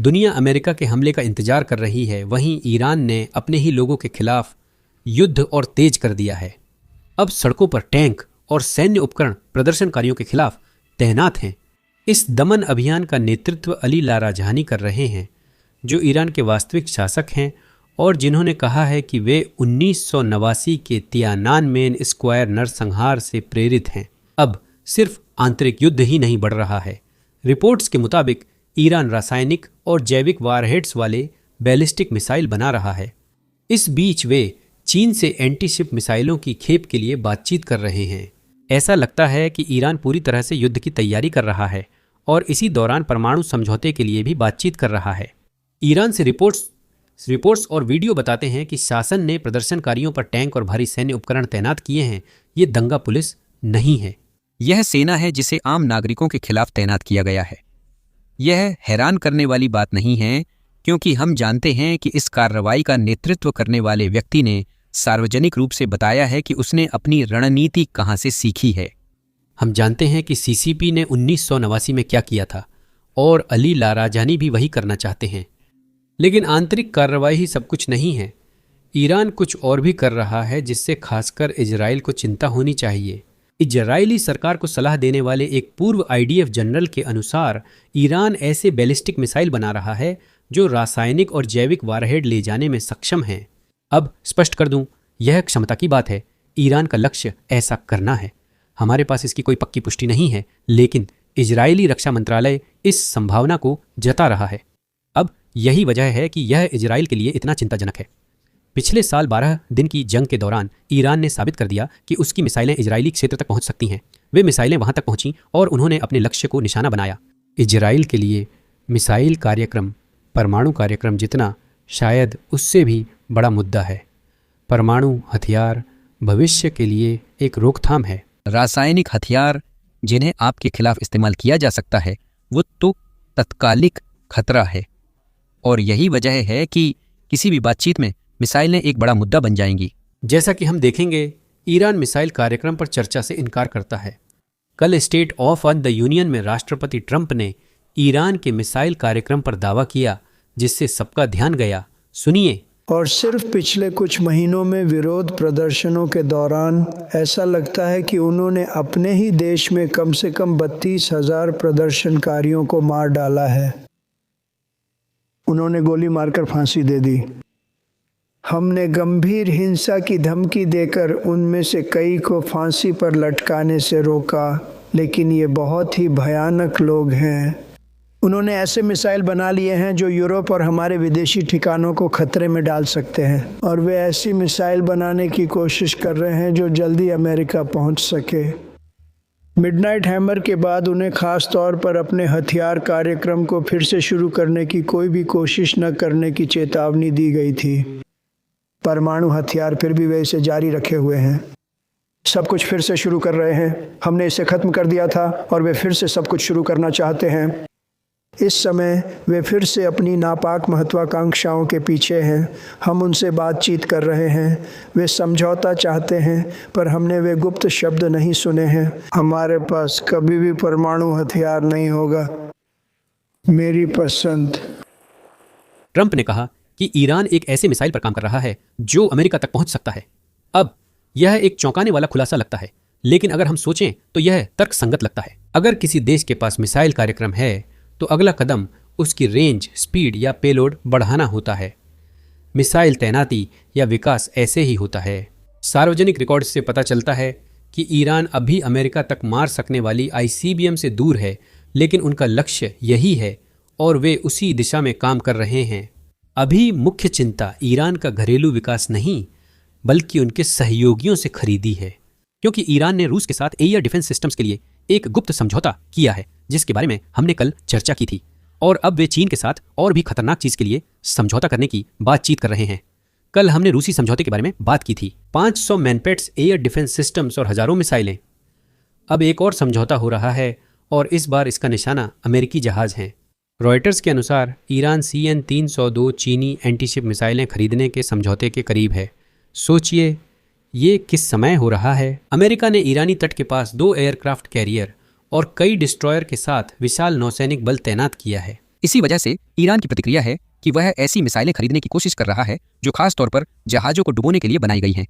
दुनिया अमेरिका के हमले का इंतजार कर रही है, वहीं ईरान ने अपने ही लोगों के खिलाफ युद्ध और तेज कर दिया है। अब सड़कों पर टैंक और सैन्य उपकरण प्रदर्शनकारियों के खिलाफ तैनात हैं। इस दमन अभियान का नेतृत्व अली लाराजहानी कर रहे हैं, जो ईरान के वास्तविक शासक हैं और जिन्होंने कहा है कि वे 1989 के तियानानमेन स्क्वायर नरसंहार से प्रेरित हैं। अब सिर्फ आंतरिक युद्ध ही नहीं बढ़ रहा है। रिपोर्ट्स के मुताबिक ईरान रासायनिक और जैविक वारहेड्स वाले बैलिस्टिक मिसाइल बना रहा है। इस बीच वे चीन से एंटी शिप मिसाइलों की खेप के लिए बातचीत कर रहे हैं। ऐसा लगता है कि ईरान पूरी तरह से युद्ध की तैयारी कर रहा है और इसी दौरान परमाणु समझौते के लिए भी बातचीत कर रहा है। ईरान से रिपोर्ट्स और वीडियो बताते हैं कि शासन ने प्रदर्शनकारियों पर टैंक और भारी सैन्य उपकरण तैनात किए हैं। ये दंगा पुलिस नहीं है, यह सेना है जिसे आम नागरिकों के खिलाफ तैनात किया गया है। यह हैरान करने वाली बात नहीं है, क्योंकि हम जानते हैं कि इस कार्रवाई का नेतृत्व करने वाले व्यक्ति ने सार्वजनिक रूप से बताया है कि उसने अपनी रणनीति कहां से सीखी है। हम जानते हैं कि सीसीपी ने 1989 में क्या किया था और अली लाराजहानी भी वही करना चाहते हैं। लेकिन आंतरिक कार्रवाई ही सब कुछ नहीं है। ईरान कुछ और भी कर रहा है जिससे खासकर इजराइल को चिंता होनी चाहिए। इजरायली सरकार को सलाह देने वाले एक पूर्व आईडीएफ जनरल के अनुसार ईरान ऐसे बैलिस्टिक मिसाइल बना रहा है जो रासायनिक और जैविक वारहेड ले जाने में सक्षम हैं। अब स्पष्ट कर दूं, यह क्षमता की बात है। ईरान का लक्ष्य ऐसा करना है। हमारे पास इसकी कोई पक्की पुष्टि नहीं है, लेकिन इजरायली रक्षा मंत्रालय इस संभावना को जता रहा है। अब यही वजह है कि यह इजराइल के लिए इतना चिंताजनक है। पिछले साल 12 दिन की जंग के दौरान ईरान ने साबित कर दिया कि उसकी मिसाइलें इजरायली क्षेत्र तक पहुंच सकती हैं। वे मिसाइलें वहां तक पहुंचीं और उन्होंने अपने लक्ष्य को निशाना बनाया। इजराइल के लिए मिसाइल कार्यक्रम परमाणु कार्यक्रम जितना, शायद उससे भी बड़ा मुद्दा है। परमाणु हथियार भविष्य के लिए एक रोकथाम है। रासायनिक हथियार जिन्हें आपके खिलाफ इस्तेमाल किया जा सकता है, वो तो तत्कालिक खतरा है, और यही वजह है कि किसी भी बातचीत में मिसाइलें एक बड़ा मुद्दा बन जाएंगी। जैसा कि हम देखेंगे, ईरान मिसाइल कार्यक्रम पर चर्चा से इनकार करता है। कल स्टेट ऑफ द यूनियन में राष्ट्रपति ट्रंप ने ईरान के मिसाइल कार्यक्रम पर दावा किया, जिससे सबका ध्यान गया। सुनिए। और सिर्फ पिछले कुछ महीनों में विरोध प्रदर्शनों के दौरान ऐसा लगता है कि उन्होंने अपने ही देश में कम से कम 32,000 प्रदर्शनकारियों को मार डाला है। उन्होंने गोली मारकर फांसी दे दी। हमने गंभीर हिंसा की धमकी देकर उनमें से कई को फांसी पर लटकाने से रोका, लेकिन ये बहुत ही भयानक लोग हैं। उन्होंने ऐसे मिसाइल बना लिए हैं जो यूरोप और हमारे विदेशी ठिकानों को खतरे में डाल सकते हैं, और वे ऐसी मिसाइल बनाने की कोशिश कर रहे हैं जो जल्दी अमेरिका पहुंच सके। मिडनाइट हैमर के बाद उन्हें खास तौर पर अपने हथियार कार्यक्रम को फिर से शुरू करने की कोई भी कोशिश न करने की चेतावनी दी गई थी। परमाणु हथियार फिर भी वे इसे जारी रखे हुए हैं। सब कुछ फिर से शुरू कर रहे हैं। हमने इसे खत्म कर दिया था और वे फिर से सब कुछ शुरू करना चाहते हैं। इस समय वे फिर से अपनी नापाक महत्वाकांक्षाओं के पीछे हैं। हम उनसे बातचीत कर रहे हैं। वे समझौता चाहते हैं, पर हमने वे गुप्त शब्द नहीं सुने हैं। हमारे पास कभी भी परमाणु हथियार नहीं होगा। मेरी पसंद। ट्रंप ने कहा कि ईरान एक ऐसे मिसाइल पर काम कर रहा है जो अमेरिका तक पहुंच सकता है। अब यह एक चौंकाने वाला खुलासा लगता है, लेकिन अगर हम सोचें तो यह तर्कसंगत लगता है। अगर किसी देश के पास मिसाइल कार्यक्रम है तो अगला कदम उसकी रेंज, स्पीड या पेलोड बढ़ाना होता है। मिसाइल तैनाती या विकास ऐसे ही होता है। सार्वजनिक रिकॉर्ड से पता चलता है कि ईरान अभी अमेरिका तक मार सकने वाली आईसीबीएम से दूर है, लेकिन उनका लक्ष्य यही है और वे उसी दिशा में काम कर रहे हैं। अभी मुख्य चिंता ईरान का घरेलू विकास नहीं, बल्कि उनके सहयोगियों से खरीदी है, क्योंकि ईरान ने रूस के साथ एयर डिफेंस सिस्टम्स के लिए एक गुप्त समझौता किया है, जिसके बारे में हमने कल चर्चा की थी। और अब वे चीन के साथ और भी खतरनाक चीज के लिए समझौता करने की बातचीत कर रहे हैं। कल हमने रूसी समझौते के बारे में बात की थी, 500 मैनपेट्स एयर डिफेंस सिस्टम्स और हजारों मिसाइलें। अब एक और समझौता हो रहा है और इस बार इसका निशाना अमेरिकी जहाज हैं। रॉयटर्स के अनुसार ईरान CN-302 चीनी एंटीशिप मिसाइलें खरीदने के समझौते के करीब है। सोचिए ये किस समय हो रहा है। अमेरिका ने ईरानी तट के पास 2 एयरक्राफ्ट कैरियर और कई डिस्ट्रॉयर के साथ विशाल नौसैनिक बल तैनात किया है। इसी वजह से ईरान की प्रतिक्रिया है कि वह ऐसी मिसाइलें खरीदने की कोशिश कर रहा है जो खास तौर पर जहाजों को डुबोने के लिए बनाई गई हैं।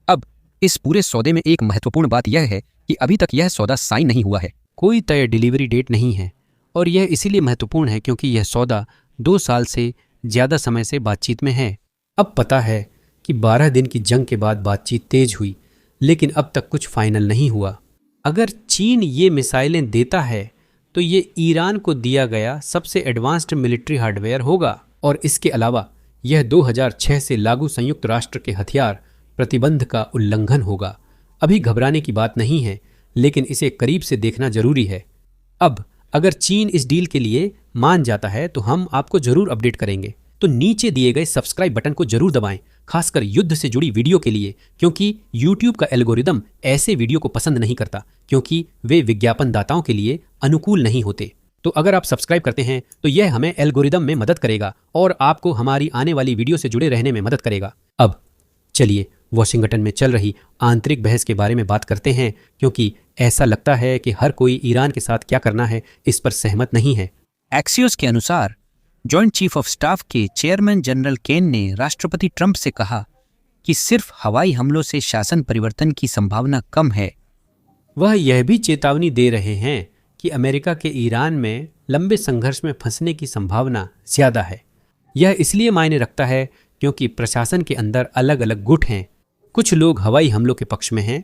अब इस पूरे सौदे में एक महत्वपूर्ण बात यह है कि अभी तक यह सौदा साइन नहीं हुआ है। कोई तय डिलीवरी डेट नहीं है और यह इसीलिए महत्वपूर्ण है क्योंकि यह सौदा 2 साल से ज़्यादा समय से बातचीत में है। अब पता है कि 12 दिन की जंग के बाद बातचीत तेज हुई, लेकिन अब तक कुछ फाइनल नहीं हुआ। अगर चीन ये मिसाइलें देता है तो ये ईरान को दिया गया सबसे एडवांस्ड मिलिट्री हार्डवेयर होगा और इसके अलावा यह 2006 से लागू संयुक्त राष्ट्र के हथियार प्रतिबंध का उल्लंघन होगा। अभी घबराने की बात नहीं है, लेकिन इसे करीब से देखना जरूरी है। अब अगर चीन इस डील के लिए मान जाता है तो हम आपको जरूर अपडेट करेंगे। तो नीचे दिए गए सब्सक्राइब बटन को जरूर दबाएं, खासकर युद्ध से जुड़ी वीडियो के लिए, क्योंकि YouTube का एल्गोरिदम ऐसे वीडियो को पसंद नहीं करता क्योंकि वे विज्ञापन दाताओं के लिए अनुकूल नहीं होते। तो अगर आप सब्सक्राइब करते हैं तो यह हमें एल्गोरिदम में मदद करेगा और आपको हमारी आने वाली वीडियो से जुड़े रहने में मदद करेगा। अब चलिए वॉशिंगटन में चल रही आंतरिक बहस के बारे में बात करते हैं, क्योंकि ऐसा लगता है कि हर कोई ईरान के साथ क्या करना है इस पर सहमत नहीं है। एक्सियोस के अनुसार जॉइंट चीफ ऑफ स्टाफ के चेयरमैन जनरल केन ने राष्ट्रपति ट्रंप से कहा कि सिर्फ हवाई हमलों से शासन परिवर्तन की संभावना कम है। वह यह भी चेतावनी दे रहे हैं कि अमेरिका के ईरान में लंबे संघर्ष में फंसने की संभावना ज्यादा है। यह इसलिए मायने रखता है क्योंकि प्रशासन के अंदर अलग अलग गुट हैं। कुछ लोग हवाई हमलों के पक्ष में हैं,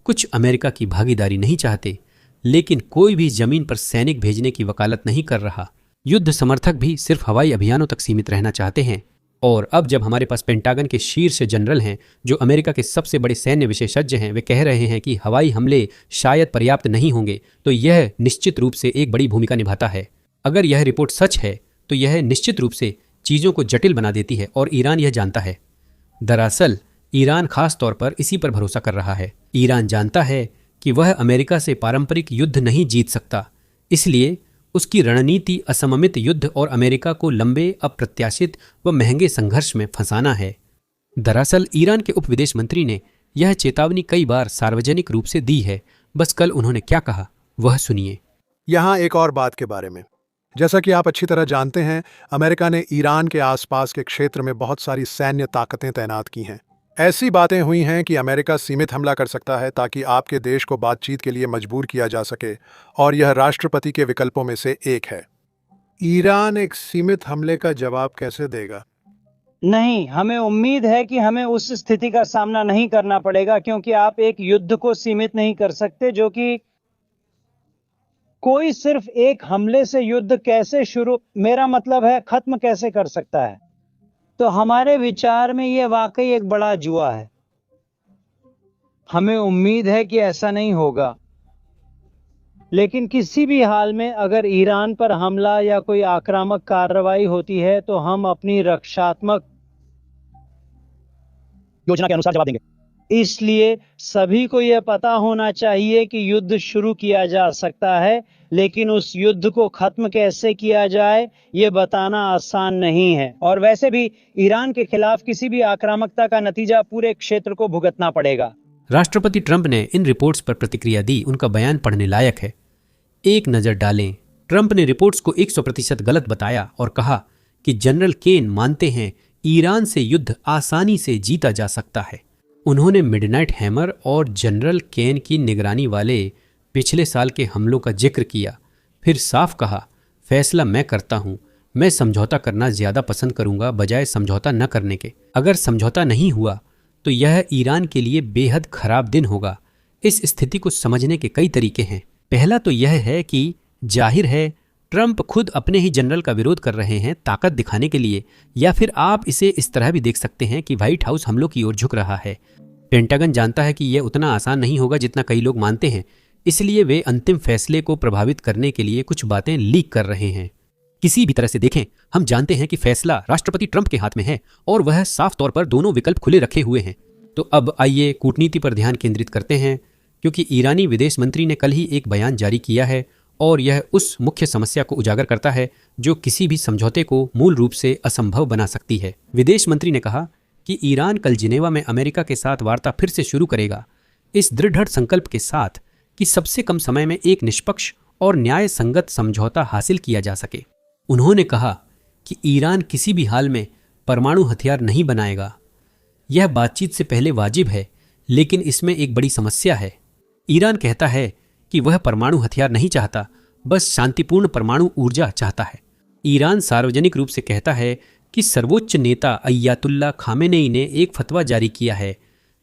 कुछ अमेरिका की भागीदारी नहीं चाहते, लेकिन कोई भी जमीन पर सैनिक भेजने की वकालत नहीं कर रहा। युद्ध समर्थक भी सिर्फ हवाई अभियानों तक सीमित रहना चाहते हैं। और अब जब हमारे पास पेंटागन के शीर्ष जनरल हैं जो अमेरिका के सबसे बड़े सैन्य विशेषज्ञ हैं, वे कह रहे हैं कि हवाई हमले शायद पर्याप्त नहीं होंगे, तो यह निश्चित रूप से एक बड़ी भूमिका निभाता है। अगर यह रिपोर्ट सच है तो यह निश्चित रूप से चीज़ों को जटिल बना देती है और ईरान यह जानता है। दरअसल ईरान खास तौर पर इसी पर भरोसा कर रहा है। ईरान जानता है कि वह अमेरिका से पारंपरिक युद्ध नहीं जीत सकता, इसलिए उसकी रणनीति असममित युद्ध और अमेरिका को लंबे, अप्रत्याशित व महंगे संघर्ष में फंसाना है। दरअसल ईरान के उप विदेश मंत्री ने यह चेतावनी कई बार सार्वजनिक रूप से दी है। बस कल उन्होंने क्या कहा वह सुनिए। यहाँ एक और बात के बारे में, जैसा कि आप अच्छी तरह जानते हैं, अमेरिका ने ईरान के आसपास के क्षेत्र में बहुत सारी सैन्य ताकतें तैनात की हैं। ऐसी बातें हुई हैं कि अमेरिका सीमित हमला कर सकता है ताकि आपके देश को बातचीत के लिए मजबूर किया जा सके, और यह राष्ट्रपति के विकल्पों में से एक है। ईरान एक सीमित हमले का जवाब कैसे देगा? नहीं, हमें उम्मीद है कि हमें उस स्थिति का सामना नहीं करना पड़ेगा, क्योंकि आप एक युद्ध को सीमित नहीं कर सकते जो कि कोई सिर्फ एक हमले से युद्ध कैसे शुरू, मेरा मतलब है खत्म कैसे कर सकता है। तो हमारे विचार में यह वाकई एक बड़ा जुआ है। हमें उम्मीद है कि ऐसा नहीं होगा, लेकिन किसी भी हाल में अगर ईरान पर हमला या कोई आक्रामक कार्रवाई होती है तो हम अपनी रक्षात्मक योजना के अनुसार जवाब देंगे। इसलिए सभी को यह पता होना चाहिए कि युद्ध शुरू किया जा सकता है, लेकिन उस युद्ध को खत्म कैसे किया जाए यह बताना आसान नहीं है। और वैसे भी ईरान के खिलाफ किसी भी आक्रामकता का नतीजा पूरे क्षेत्र को भुगतना पड़ेगा। राष्ट्रपति ट्रंप ने इन रिपोर्ट्स पर प्रतिक्रिया दी। उनका बयान पढ़ने लायक है। एक नजर डालें। ट्रंप ने रिपोर्ट्स को 100% गलत बताया और कहा कि जनरल केन मानते हैं ईरान से युद्ध आसानी से जीता जा सकता है। उन्होंने मिडनाइट हैमर और जनरल केन की निगरानी वाले पिछले साल के हमलों का जिक्र किया, फिर साफ कहा, फैसला मैं करता हूं, मैं समझौता करना ज्यादा पसंद करूंगा बजाय समझौता न करने के। अगर समझौता नहीं हुआ तो यह ईरान के लिए बेहद खराब दिन होगा। इस स्थिति को समझने के कई तरीके हैं। पहला तो यह है कि जाहिर है ट्रंप खुद अपने ही जनरल का विरोध कर रहे हैं ताकत दिखाने के लिए, या फिर आप इसे इस तरह भी देख सकते हैं कि व्हाइट हाउस हमलों की ओर झुक रहा है। पेंटागन जानता है कि यह उतना आसान नहीं होगा जितना कई लोग मानते हैं, इसलिए वे अंतिम फैसले को प्रभावित करने के लिए कुछ बातें लीक कर रहे हैं। किसी भी तरह से देखें, हम जानते हैं कि फैसला राष्ट्रपति ट्रंप के हाथ में है और वह साफ तौर पर दोनों विकल्प खुले रखे हुए हैं। तो अब आइए कूटनीति पर ध्यान केंद्रित करते हैं, क्योंकि ईरानी विदेश मंत्री ने कल ही एक बयान जारी किया है और यह उस मुख्य समस्या को उजागर करता है जो किसी भी समझौते को मूल रूप से असंभव बना सकती है। विदेश मंत्री ने कहा कि ईरान कल जिनेवा में अमेरिका के साथ वार्ता फिर से शुरू करेगा, इस दृढ़ संकल्प के साथ कि सबसे कम समय में एक निष्पक्ष और न्याय संगत समझौता हासिल किया जा सके। उन्होंने कहा कि ईरान किसी भी हाल में परमाणु हथियार नहीं बनाएगा। यह बातचीत से पहले वाजिब है, लेकिन इसमें एक बड़ी समस्या है। ईरान कहता है कि वह परमाणु हथियार नहीं चाहता, बस शांतिपूर्ण परमाणु ऊर्जा चाहता है। ईरान सार्वजनिक रूप से कहता है कि सर्वोच्च नेता अय्यातुल्ला खामेनेई ने एक फतवा जारी किया है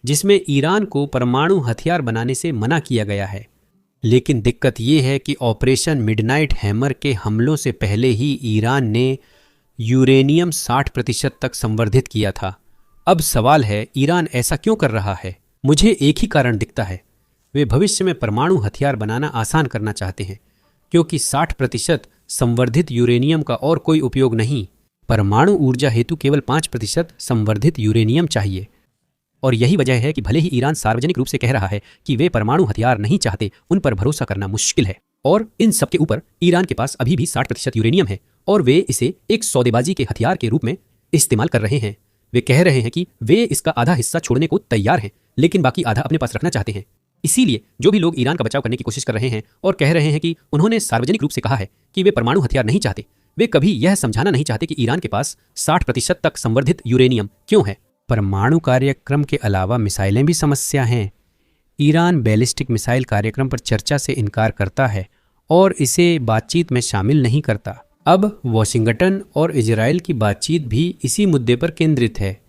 जिसमें ईरान को परमाणु हथियार बनाने से मना किया गया है। लेकिन दिक्कत यह है कि ऑपरेशन मिडनाइट हैमर के हमलों से पहले ही ईरान ने यूरेनियम 60% तक संवर्धित किया था। अब सवाल है, ईरान ऐसा क्यों कर रहा है? मुझे एक ही कारण दिखता है, वे भविष्य में परमाणु हथियार बनाना आसान करना चाहते हैं, क्योंकि 60% संवर्धित यूरेनियम का और कोई उपयोग नहीं। परमाणु ऊर्जा हेतु केवल 5% संवर्धित यूरेनियम चाहिए। और यही वजह है कि भले ही ईरान सार्वजनिक रूप से कह रहा है कि वे परमाणु हथियार नहीं चाहते, उन पर भरोसा करना मुश्किल है। और इन सब के ऊपर ईरान के पास अभी भी 60% यूरेनियम है और वे इसे एक सौदेबाजी के हथियार के रूप में इस्तेमाल कर रहे हैं। वे कह रहे हैं कि वे इसका आधा हिस्सा छोड़ने को तैयार हैं, लेकिन बाकी आधा अपने पास रखना चाहते हैं। इसीलिए जो भी लोग ईरान का बचाव करने की कोशिश कर रहे हैं और कह रहे हैं कि उन्होंने सार्वजनिक रूप से कहा है कि वे परमाणु हथियार नहीं चाहते, वे कभी यह समझाना नहीं चाहते कि ईरान के पास 60% तक संवर्धित यूरेनियम क्यों है। परमाणु कार्यक्रम के अलावा मिसाइलें भी समस्या हैं। ईरान बैलिस्टिक मिसाइल कार्यक्रम पर चर्चा से इनकार करता है और इसे बातचीत में शामिल नहीं करता। अब वॉशिंगटन और इजराइल की बातचीत भी इसी मुद्दे पर केंद्रित है।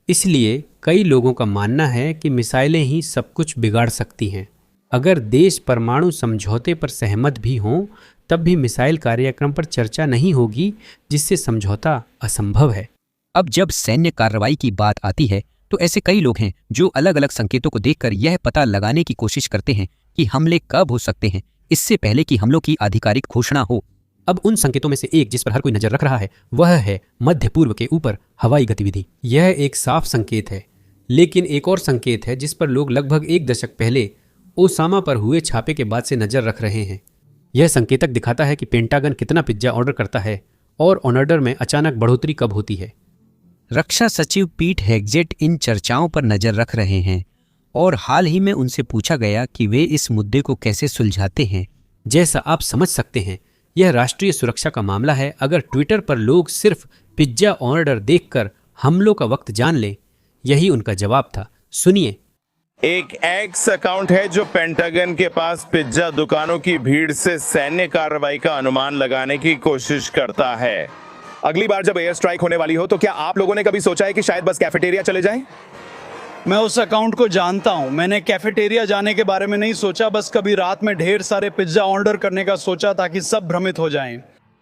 इसलिए कई लोगों का मानना है कि मिसाइलें ही सब कुछ बिगाड़ सकती हैं। अगर देश परमाणु समझौते पर सहमत भी हों, तब भी मिसाइल कार्यक्रम पर चर्चा नहीं होगी, जिससे समझौता असंभव है। अब जब सैन्य कार्रवाई की बात आती है तो ऐसे कई लोग हैं जो अलग अलग संकेतों को देखकर यह पता लगाने की कोशिश करते हैं कि हमले कब हो सकते हैं, इससे पहले कि हमलों की आधिकारिक घोषणा हो। अब उन संकेतों में से एक जिस पर हर कोई नजर रख रहा है वह है मध्य पूर्व के ऊपर हवाई गतिविधि। यह एक साफ संकेत है, लेकिन एक और संकेत है जिस पर लोग लगभग एक दशक पहले ओसामा पर हुए छापे के बाद से नजर रख रहे हैं। यह संकेतक दिखाता है कि पेंटागन कितना पिज्जा ऑर्डर करता है और ऑर्डर में अचानक बढ़ोतरी कब होती है। रक्षा सचिव पीट हेग्जेट इन चर्चाओं पर नजर रख रहे हैं और हाल ही में उनसे पूछा गया कि वे इस मुद्दे को कैसे सुलझाते हैं। जैसा आप समझ सकते हैं, यह राष्ट्रीय सुरक्षा का मामला है। अगर ट्विटर पर लोग सिर्फ पिज्जा ऑर्डर देखकर हमलों का वक्त जान लें, यही उनका जवाब था। सुनिए। एक एक्स अकाउंट है जो पेंटागन के पास पिज्जा दुकानों की भीड़ से सैन्य कार्रवाई का अनुमान लगाने की कोशिश करता है। अगली बार जब एयर स्ट्राइक होने वाली हो तो क्या आप लोगों ने कभी सोचा है कि शायद बस कैफेटेरिया चले जाएं? मैं उस अकाउंट को जानता हूं। मैंने कैफेटेरिया जाने के बारे में नहीं सोचा, बस कभी रात में ढेर सारे पिज्जा ऑर्डर करने का सोचा ताकि सब भ्रमित हो जाएं।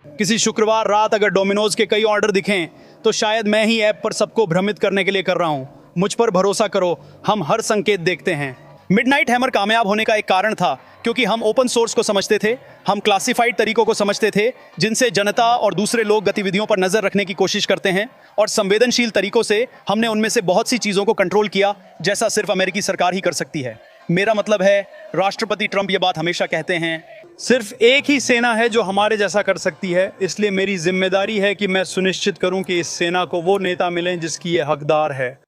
किसी शुक्रवार रात अगर डोमिनोज के कई ऑर्डर दिखें तो शायद मैं ही ऐप पर सबको भ्रमित करने के लिए कर रहा हूं। मुझ पर भरोसा करो, हम हर संकेत देखते हैं। मिडनाइट हैमर कामयाब होने का एक कारण था क्योंकि हम ओपन सोर्स को समझते थे, हम क्लासिफाइड तरीकों को समझते थे जिनसे जनता और दूसरे लोग गतिविधियों पर नजर रखने की कोशिश करते हैं, और संवेदनशील तरीकों से हमने उनमें से बहुत सी चीजों को कंट्रोल किया, जैसा सिर्फ अमेरिकी सरकार ही कर सकती है। मेरा मतलब है, राष्ट्रपति ट्रंप ये बात हमेशा कहते हैं, सिर्फ एक ही सेना है जो हमारे जैसा कर सकती है। इसलिए मेरी जिम्मेदारी है कि मैं सुनिश्चित करूं कि इस सेना को वो नेता मिलें जिसकी ये हकदार है।